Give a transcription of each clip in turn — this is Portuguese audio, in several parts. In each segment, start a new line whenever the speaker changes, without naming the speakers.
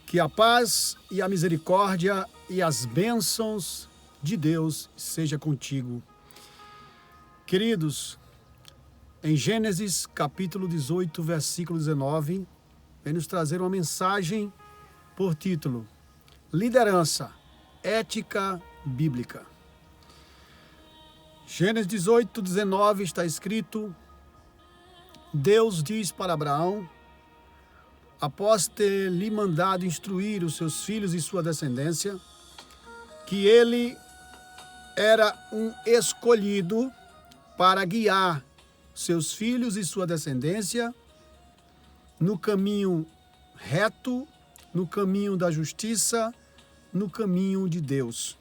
Que a paz e a misericórdia e as bênçãos de Deus seja contigo. Queridos, em Gênesis capítulo 18, versículo 19, vem nos trazer uma mensagem por título: Liderança, ética bíblica. Gênesis 18, 19 está escrito: Deus diz para Abraão, após ter lhe mandado instruir os seus filhos e sua descendência, que ele era um escolhido para guiar seus filhos e sua descendência no caminho reto, no caminho da justiça, no caminho de Deus.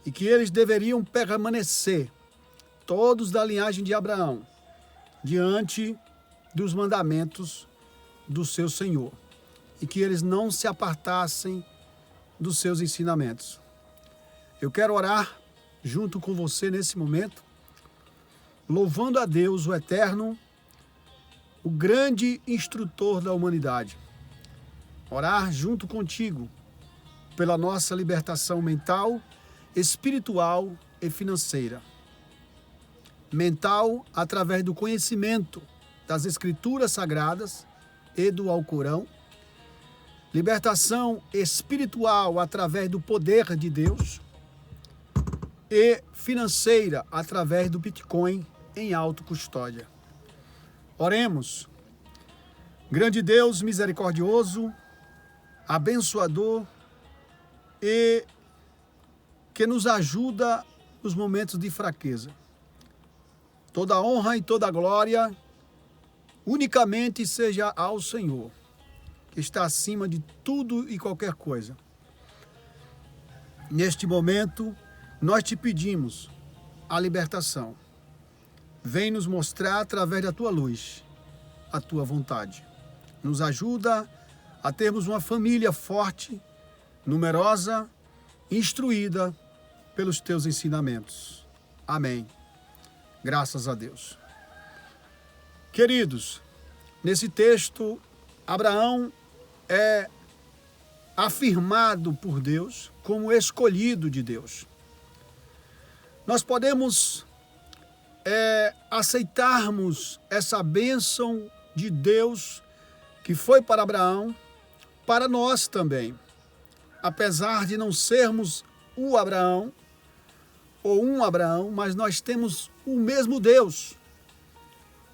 E que eles deveriam permanecer, todos da linhagem de Abraão, diante dos mandamentos do seu Senhor, e que eles não se apartassem dos seus ensinamentos. Eu quero orar junto com você nesse momento, louvando a Deus, o Eterno, o grande instrutor da humanidade. Orar junto contigo pela nossa libertação mental, espiritual e financeira. Mental, através do conhecimento das Escrituras Sagradas e do Alcorão. Libertação espiritual através do poder de Deus. E financeira através do Bitcoin em autocustódia. Oremos. Grande Deus misericordioso, abençoador e que nos ajuda nos momentos de fraqueza. Toda honra e toda glória unicamente seja ao Senhor, que está acima de tudo e qualquer coisa. Neste momento, nós te pedimos a libertação. Vem nos mostrar através da tua luz a tua vontade. Nos ajuda a termos uma família forte, numerosa, instruída pelos teus ensinamentos. Amém. Graças a Deus. Queridos, nesse texto, Abraão é afirmado por Deus como escolhido de Deus. Nós podemos aceitarmos essa bênção de Deus que foi para Abraão, para nós também. Apesar de não sermos o Abraão, ou um Abraão, mas nós temos o mesmo Deus,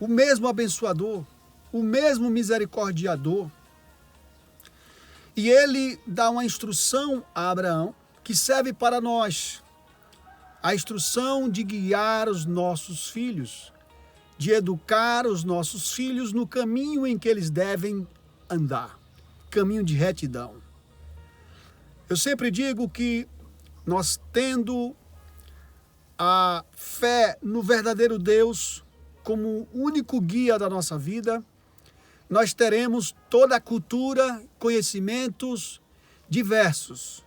o mesmo abençoador, o mesmo misericordiador. E ele dá uma instrução a Abraão que serve para nós. A instrução de guiar os nossos filhos, de educar os nossos filhos no caminho em que eles devem andar, caminho de retidão. Eu sempre digo que nós, tendo a fé no verdadeiro Deus como único guia da nossa vida, nós teremos toda a cultura, conhecimentos diversos,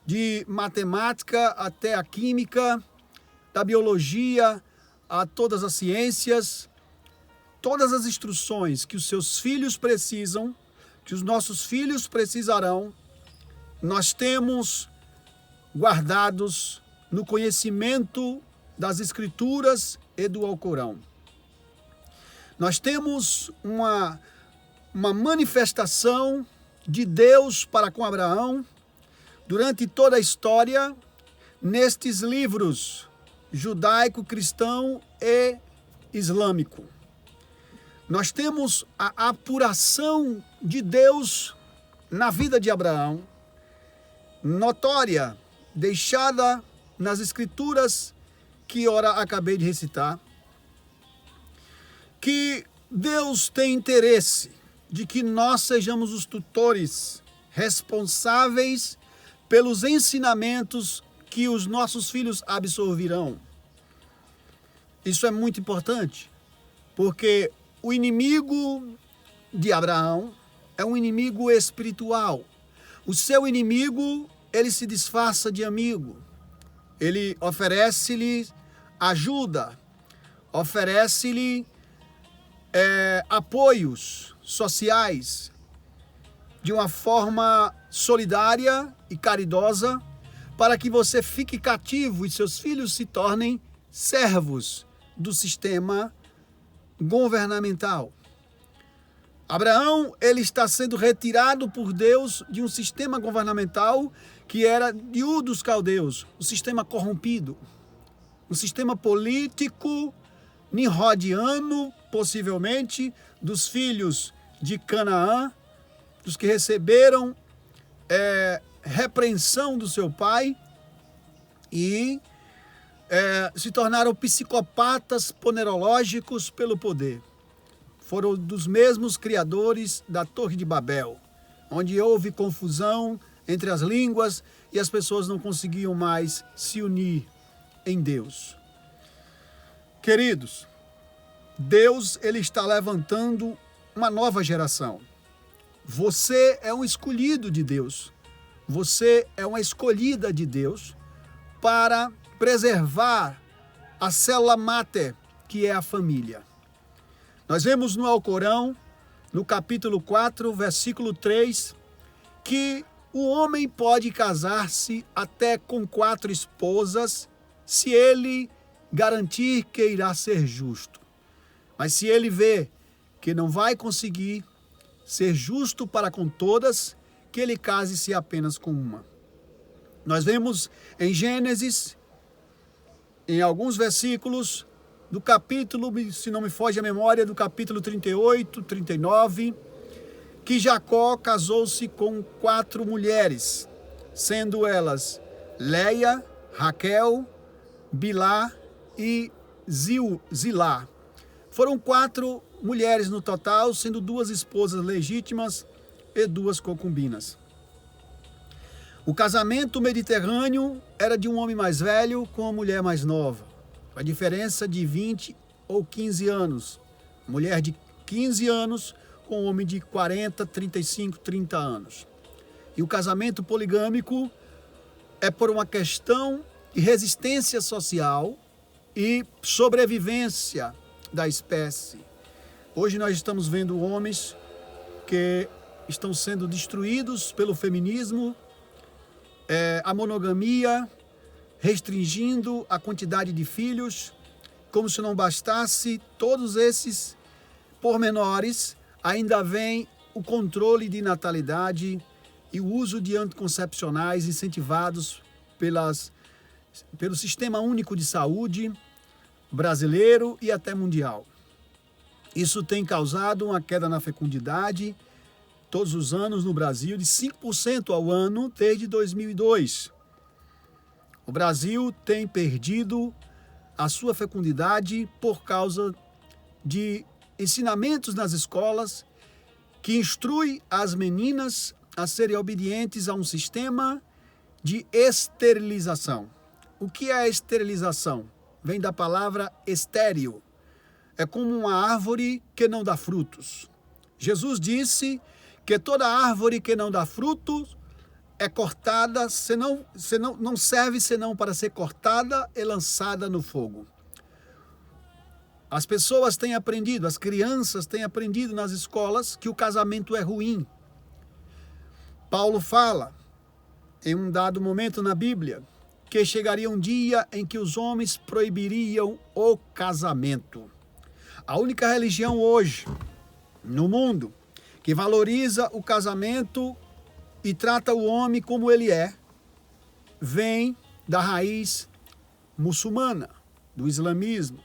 de matemática até a química, da biologia a todas as ciências, todas as instruções que os seus filhos precisam, que os nossos filhos precisarão, nós temos guardados no conhecimento das Escrituras e do Alcorão. Nós temos uma manifestação de Deus para com Abraão durante toda a história nestes livros judaico, cristão e islâmico. Nós temos a apuração de Deus na vida de Abraão, notória, deixada nas Escrituras que ora acabei de recitar, que Deus tem interesse de que nós sejamos os tutores responsáveis pelos ensinamentos que os nossos filhos absorverão. Isso é muito importante, porque o inimigo de Abraão é um inimigo espiritual. O seu inimigo, ele se disfarça de amigo. Ele oferece-lhe ajuda, oferece-lhe apoios sociais, de uma forma solidária e caridosa, para que você fique cativo e seus filhos se tornem servos do sistema governamental. Abraão, ele está sendo retirado por Deus de um sistema governamental que era de Ur dos Caldeus, um sistema corrompido, um sistema político nimrodiano, possivelmente, dos filhos de Canaã, dos que receberam repreensão do seu pai e se tornaram psicopatas ponerológicos pelo poder. Foram dos mesmos criadores da Torre de Babel, onde houve confusão entre as línguas e as pessoas não conseguiam mais se unir em Deus. Queridos, Deus, ele está levantando uma nova geração. Você é um escolhido de Deus. Você é uma escolhida de Deus para preservar a célula máter, que é a família. Nós vemos no Alcorão, no capítulo 4, versículo 3, que o homem pode casar-se até com 4 esposas, se ele garantir que irá ser justo. Mas se ele vê que não vai conseguir ser justo para com todas, que ele case-se apenas com uma. Nós vemos em Gênesis, em alguns versículos, do capítulo, se não me foge a memória, do capítulo 38, 39, que Jacó casou-se com 4 mulheres, sendo elas Leia, Raquel, Bilá e Zilá. Foram 4 mulheres no total, sendo 2 esposas legítimas e 2 concubinas. O casamento mediterrâneo era de um homem mais velho com uma mulher mais nova. A diferença de 20 ou 15 anos. Mulher de 15 anos com homem de 40, 35, 30 anos. E o casamento poligâmico é por uma questão de resistência social e sobrevivência da espécie. Hoje nós estamos vendo homens que estão sendo destruídos pelo feminismo, a monogamia, restringindo a quantidade de filhos. Como se não bastasse todos esses pormenores, ainda vem o controle de natalidade e o uso de anticoncepcionais incentivados pelo Sistema Único de Saúde brasileiro e até mundial. Isso tem causado uma queda na fecundidade todos os anos no Brasil de 5% ao ano desde 2002. O Brasil tem perdido a sua fecundidade por causa de ensinamentos nas escolas que instrui as meninas a serem obedientes a um sistema de esterilização. O que é a esterilização? Vem da palavra estéril. É como uma árvore que não dá frutos. Jesus disse que toda árvore que não dá frutos é cortada, não serve senão para ser cortada e lançada no fogo. As pessoas têm aprendido, as crianças têm aprendido nas escolas que o casamento é ruim. Paulo fala, em um dado momento na Bíblia, que chegaria um dia em que os homens proibiriam o casamento. A única religião hoje, no mundo, que valoriza o casamento e trata o homem como ele é, vem da raiz muçulmana, do islamismo,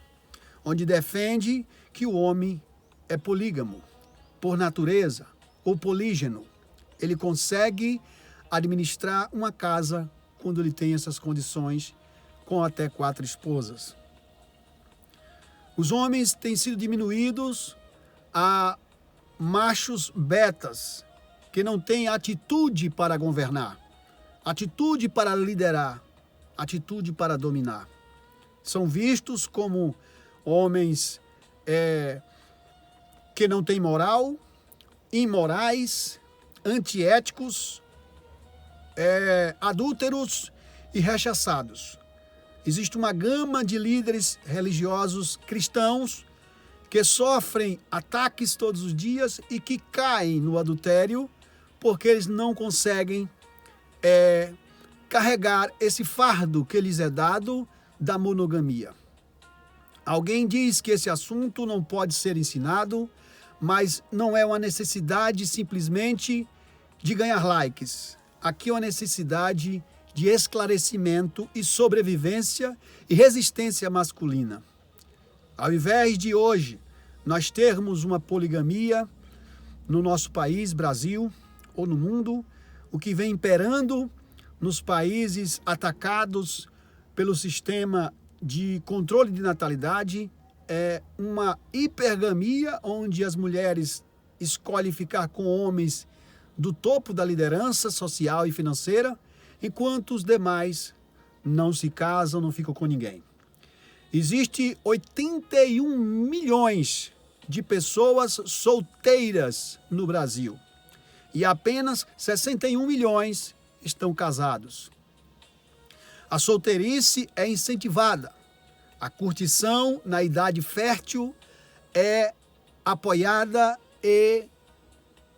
onde defende que o homem é polígamo, por natureza, ou polígeno. Ele consegue administrar uma casa quando ele tem essas condições, com até 4 esposas. Os homens têm sido diminuídos a machos betas, que não têm atitude para governar, atitude para liderar, atitude para dominar. São vistos como homens que não têm moral, imorais, antiéticos, adúlteros e rechaçados. Existe uma gama de líderes religiosos cristãos que sofrem ataques todos os dias e que caem no adultério porque eles não conseguem carregar esse fardo que lhes é dado da monogamia. Alguém diz que esse assunto não pode ser ensinado, mas não é uma necessidade simplesmente de ganhar likes. Aqui é uma necessidade de esclarecimento e sobrevivência e resistência masculina. Ao invés de hoje nós termos uma poligamia no nosso país, Brasil, ou no mundo, o que vem imperando nos países atacados pelo sistema de controle de natalidade é uma hipergamia, onde as mulheres escolhem ficar com homens do topo da liderança social e financeira, enquanto os demais não se casam, não ficam com ninguém. Existe 81 milhões de pessoas solteiras no Brasil e apenas 61 milhões estão casados. A solteirice é incentivada. A curtição na idade fértil é apoiada e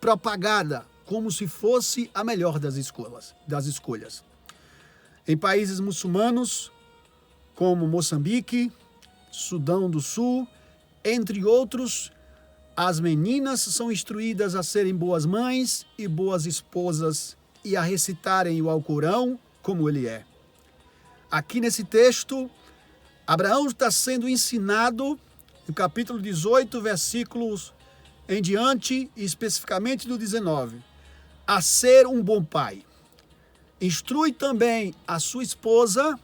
propagada como se fosse a melhor das escolhas. Em países muçulmanos, como Moçambique, Sudão do Sul, entre outros, as meninas são instruídas a serem boas mães e boas esposas e a recitarem o Alcorão como ele é. Aqui nesse texto, Abraão está sendo ensinado, no capítulo 18, versículos em diante, e especificamente do 19, a ser um bom pai. Instrui também a sua esposa,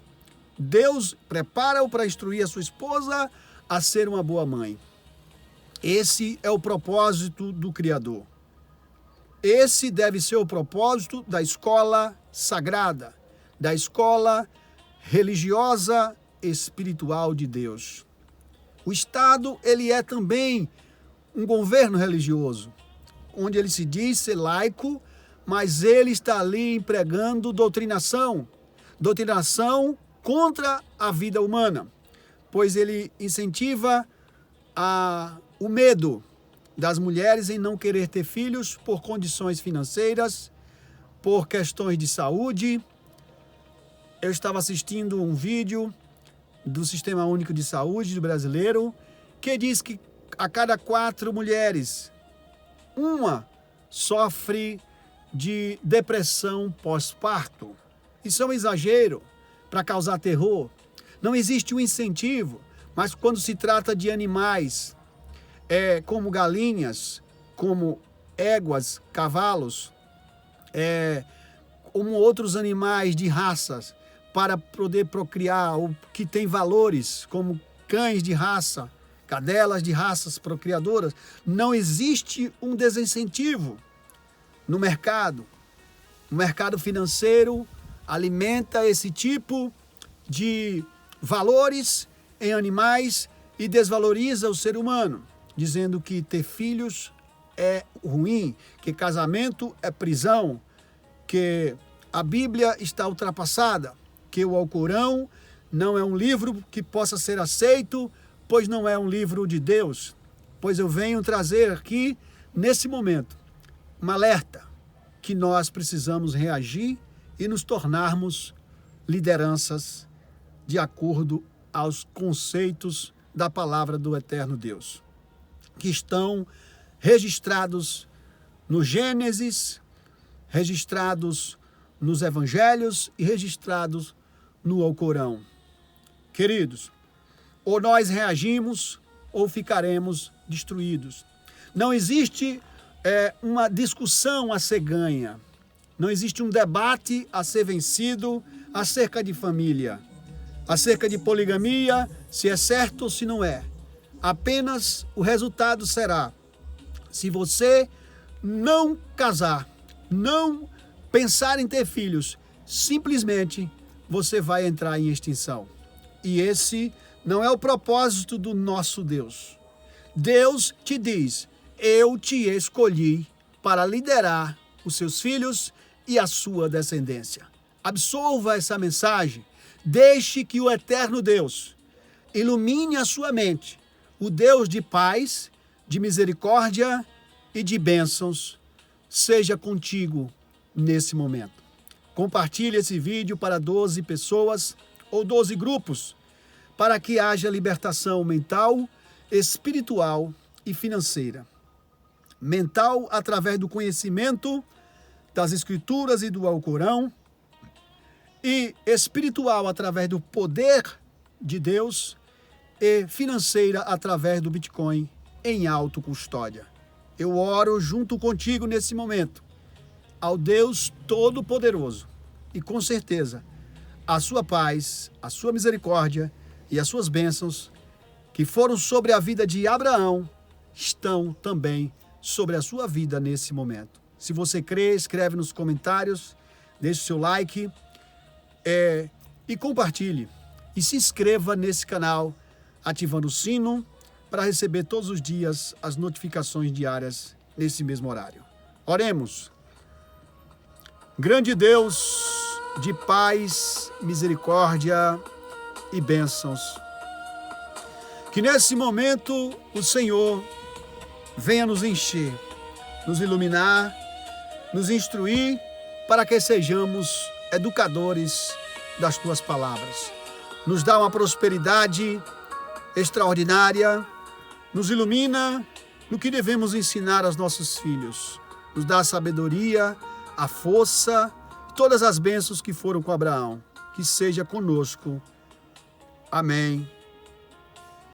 Deus prepara-o para instruir a sua esposa a ser uma boa mãe. Esse é o propósito do Criador. Esse deve ser o propósito da escola sagrada, da escola religiosa espiritual de Deus. O Estado, ele é também um governo religioso, onde ele se diz ser laico, mas ele está ali empregando doutrinação contra a vida humana, pois ele incentiva o medo das mulheres em não querer ter filhos por condições financeiras, por questões de saúde. Eu estava assistindo um vídeo do Sistema Único de Saúde do brasileiro, que diz que a cada 4 mulheres, uma sofre de depressão pós-parto. Isso é um exagero para causar terror. Não existe um incentivo, mas quando se trata de animais, como galinhas, como éguas, cavalos, como outros animais de raças, para poder procriar, ou que tem valores, como cães de raça, cadelas de raças procriadoras, não existe um desincentivo no mercado. O mercado financeiro alimenta esse tipo de valores em animais e desvaloriza o ser humano, dizendo que ter filhos é ruim, que casamento é prisão, que a Bíblia está ultrapassada, que o Alcorão não é um livro que possa ser aceito, pois não é um livro de Deus. Pois eu venho trazer aqui, nesse momento, um alerta que nós precisamos reagir e nos tornarmos lideranças de acordo aos conceitos da palavra do eterno Deus, que estão registrados no Gênesis, registrados nos Evangelhos e registrados no Alcorão. Queridos, ou nós reagimos ou ficaremos destruídos. Não existe uma discussão a ser ganha. Não existe um debate a ser vencido acerca de família, acerca de poligamia, se é certo ou se não é. Apenas o resultado será: se você não casar, não pensar em ter filhos, simplesmente você vai entrar em extinção. E esse não é o propósito do nosso Deus. Deus te diz: eu te escolhi para liderar os seus filhos e a sua descendência. Absorva essa mensagem. Deixe que o eterno Deus ilumine a sua mente, o Deus de paz, de misericórdia e de bênçãos, seja contigo nesse momento. Compartilhe esse vídeo para 12 pessoas ou 12 grupos, para que haja libertação mental, espiritual e financeira. Mental através do conhecimento das Escrituras e do Alcorão, e espiritual através do poder de Deus, e financeira através do Bitcoin em autocustódia. Eu oro junto contigo nesse momento, ao Deus Todo-Poderoso, e com certeza a sua paz, a sua misericórdia e as suas bênçãos que foram sobre a vida de Abraão estão também sobre a sua vida nesse momento. Se você crê, escreve nos comentários, deixe o seu like e compartilhe. E se inscreva nesse canal, ativando o sino para receber todos os dias as notificações diárias nesse mesmo horário. Oremos. Grande Deus de paz, misericórdia e bênçãos, que nesse momento o Senhor venha nos encher, nos iluminar, nos instruir, para que sejamos educadores das Tuas palavras. Nos dá uma prosperidade extraordinária, nos ilumina no que devemos ensinar aos nossos filhos. Nos dá a sabedoria, a força, todas as bênçãos que foram com Abraão. Que seja conosco. Amém